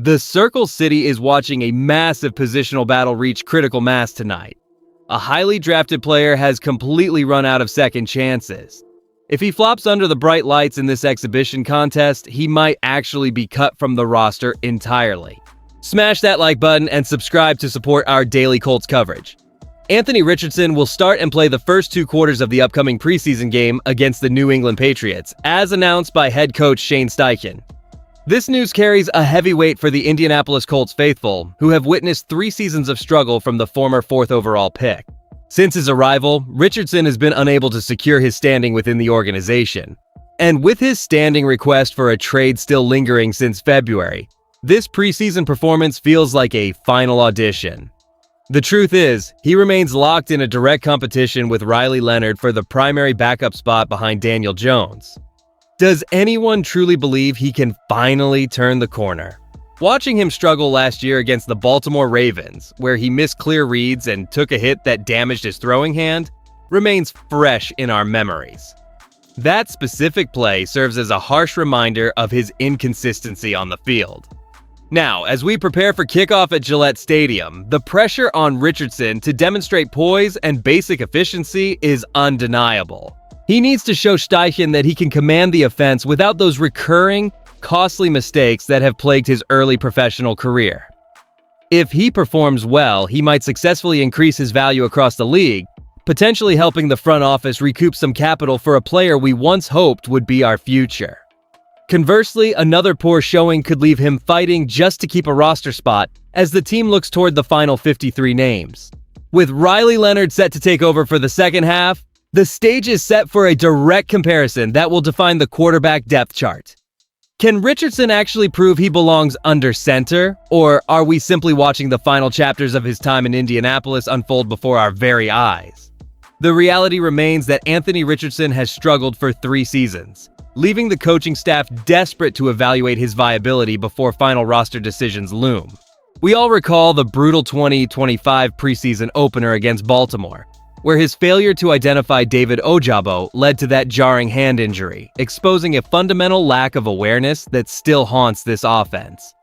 The Circle City is watching a massive positional battle reach critical mass tonight. A highly drafted player has completely run out of second chances. If he flops under the bright lights in this exhibition contest, he might actually be cut from the roster entirely. Smash that like button and subscribe to support our daily Colts coverage. Anthony Richardson will start and play the first 2 quarters of the upcoming preseason game against the New England Patriots, as announced by head coach Shane Steichen. This news carries a heavy weight for the Indianapolis Colts faithful, who have witnessed 3 seasons of struggle from the former 4th overall pick. Since his arrival, Richardson has been unable to secure his standing within the organization. And with his standing request for a trade still lingering since February, this preseason performance feels like a final audition. The truth is, he remains locked in a direct competition with Riley Leonard for the primary backup spot behind Daniel Jones. Does anyone truly believe he can finally turn the corner? Watching him struggle last year against the Baltimore Ravens, where he missed clear reads and took a hit that damaged his throwing hand, remains fresh in our memories. That specific play serves as a harsh reminder of his inconsistency on the field. Now, as we prepare for kickoff at Gillette Stadium, the pressure on Richardson to demonstrate poise and basic efficiency is undeniable. He needs to show Steichen that he can command the offense without those recurring, costly mistakes that have plagued his early professional career. If he performs well, he might successfully increase his value across the league, potentially helping the front office recoup some capital for a player we once hoped would be our future. Conversely, another poor showing could leave him fighting just to keep a roster spot as the team looks toward the final 53 names. With Riley Leonard set to take over for the second half, the stage is set for a direct comparison that will define the quarterback depth chart. Can Richardson actually prove he belongs under center, or are we simply watching the final chapters of his time in Indianapolis unfold before our very eyes? The reality remains that Anthony Richardson has struggled for 3 seasons, leaving the coaching staff desperate to evaluate his viability before final roster decisions loom. We all recall the brutal 2025 preseason opener against Baltimore, where his failure to identify David Ojabo led to that jarring hand injury, exposing a fundamental lack of awareness that still haunts this offense.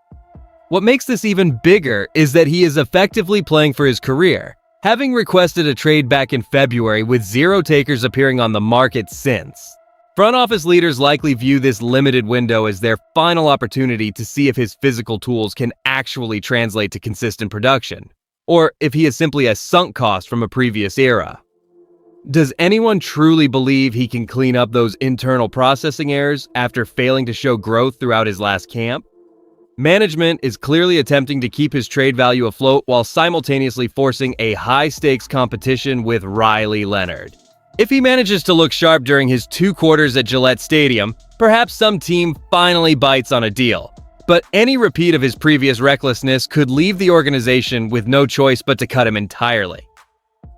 What makes this even bigger is that he is effectively playing for his career, having requested a trade back in February with 0 takers appearing on the market since. Front office leaders likely view this limited window as their final opportunity to see if his physical tools can actually translate to consistent production, or if he is simply a sunk cost from a previous era. Does anyone truly believe he can clean up those internal processing errors after failing to show growth throughout his last camp? Management is clearly attempting to keep his trade value afloat while simultaneously forcing a high-stakes competition with Riley Leonard. If he manages to look sharp during his 2 quarters at Gillette Stadium, perhaps some team finally bites on a deal. But any repeat of his previous recklessness could leave the organization with no choice but to cut him entirely.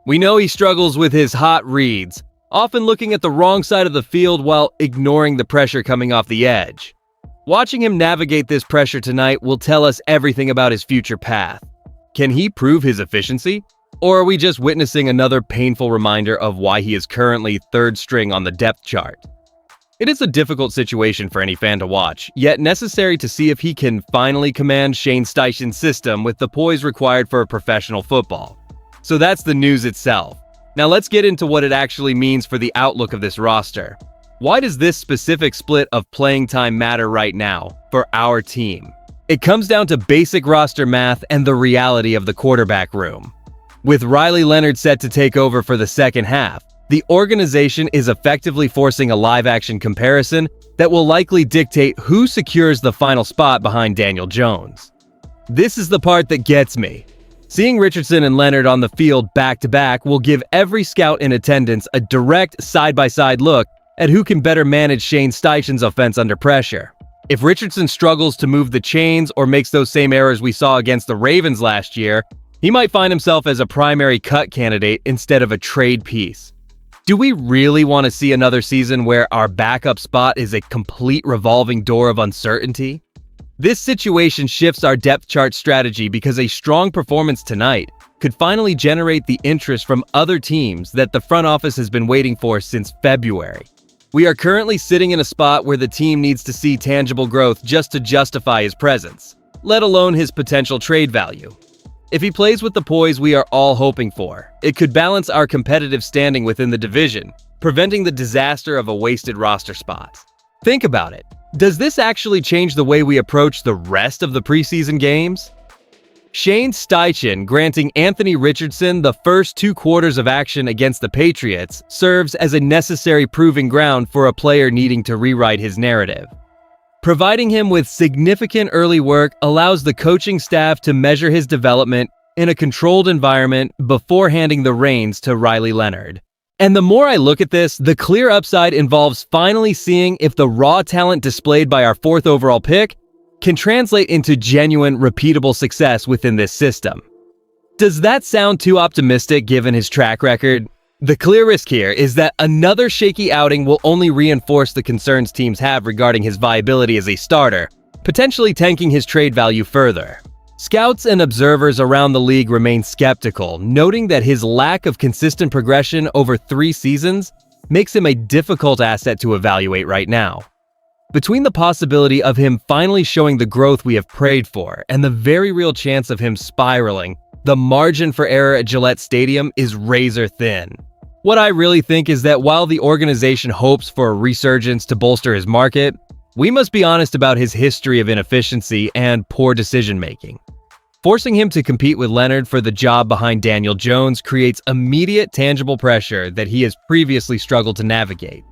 We know he struggles with his hot reads, often looking at the wrong side of the field while ignoring the pressure coming off the edge. Watching him navigate this pressure tonight will tell us everything about his future path. Can he prove his efficiency? Or are we just witnessing another painful reminder of why he is currently 3rd string on the depth chart? It is a difficult situation for any fan to watch, yet necessary to see if he can finally command Shane Steichen's system with the poise required for a professional football. So that's the news itself. Now let's get into what it actually means for the outlook of this roster. Why does this specific split of playing time matter right now for our team? It comes down to basic roster math and the reality of the quarterback room. With Riley Leonard set to take over for the second half, the organization is effectively forcing a live-action comparison that will likely dictate who secures the final spot behind Daniel Jones. This is the part that gets me. Seeing Richardson and Leonard on the field back-to-back will give every scout in attendance a direct side-by-side look at who can better manage Shane Steichen's offense under pressure. If Richardson struggles to move the chains or makes those same errors we saw against the Ravens last year, he might find himself as a primary cut candidate instead of a trade piece. Do we really want to see another season where our backup spot is a complete revolving door of uncertainty? This situation shifts our depth chart strategy because a strong performance tonight could finally generate the interest from other teams that the front office has been waiting for since February. We are currently sitting in a spot where the team needs to see tangible growth just to justify his presence. let alone his potential trade value. If he plays with the poise we are all hoping for, it could balance our competitive standing within the division, preventing the disaster of a wasted roster spot. Think about it. Does this actually change the way we approach the rest of the preseason games? Shane Steichen granting Anthony Richardson the first 2 quarters of action against the Patriots serves as a necessary proving ground for a player needing to rewrite his narrative. Providing him with significant early work allows the coaching staff to measure his development in a controlled environment before handing the reins to Riley Leonard. And the more I look at this, the clear upside involves finally seeing if the raw talent displayed by our 4th overall pick can translate into genuine, repeatable success within this system. Does that sound too optimistic given his track record? The clear risk here is that another shaky outing will only reinforce the concerns teams have regarding his viability as a starter, potentially tanking his trade value further. Scouts and observers around the league remain skeptical, noting that his lack of consistent progression over 3 seasons makes him a difficult asset to evaluate right now. Between the possibility of him finally showing the growth we have prayed for and the very real chance of him spiraling, the margin for error at Gillette Stadium is razor thin. What I really think is that while the organization hopes for a resurgence to bolster his market, we must be honest about his history of inefficiency and poor decision-making. Forcing him to compete with Leonard for the job behind Daniel Jones creates immediate tangible pressure that he has previously struggled to navigate.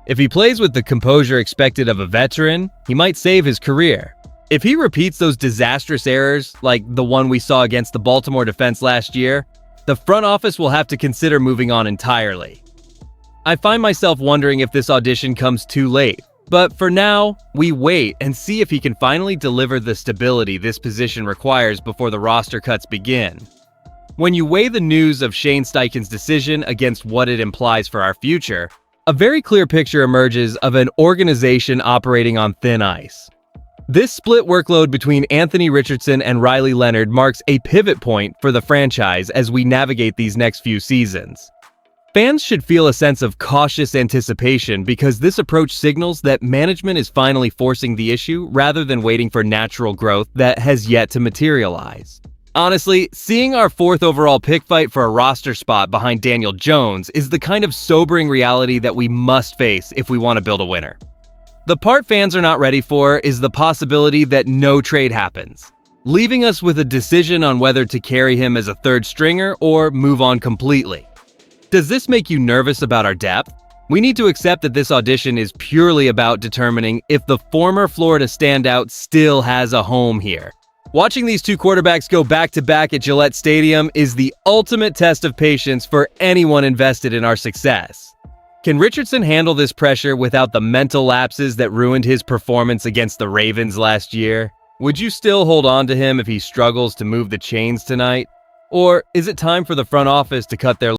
If he plays with the composure expected of a veteran, he might save his career. If he repeats those disastrous errors, like the one we saw against the Baltimore defense last year, the front office will have to consider moving on entirely. I find myself wondering if this audition comes too late, but for now, we wait and see if he can finally deliver the stability this position requires before the roster cuts begin. When you weigh the news of Shane Steichen's decision against what it implies for our future, a very clear picture emerges of an organization operating on thin ice. This split workload between Anthony Richardson and Riley Leonard marks a pivot point for the franchise as we navigate these next few seasons. Fans should feel a sense of cautious anticipation because this approach signals that management is finally forcing the issue rather than waiting for natural growth that has yet to materialize. Honestly, seeing our 4th overall pick fight for a roster spot behind Daniel Jones is the kind of sobering reality that we must face if we want to build a winner. The part fans are not ready for is the possibility that no trade happens, leaving us with a decision on whether to carry him as a 3rd stringer or move on completely. Does this make you nervous about our depth? We need to accept that this audition is purely about determining if the former Florida standout still has a home here. Watching these 2 quarterbacks go back-to-back at Gillette Stadium is the ultimate test of patience for anyone invested in our success. Can Richardson handle this pressure without the mental lapses that ruined his performance against the Ravens last year? Would you still hold on to him if he struggles to move the chains tonight? Or is it time for the front office to cut their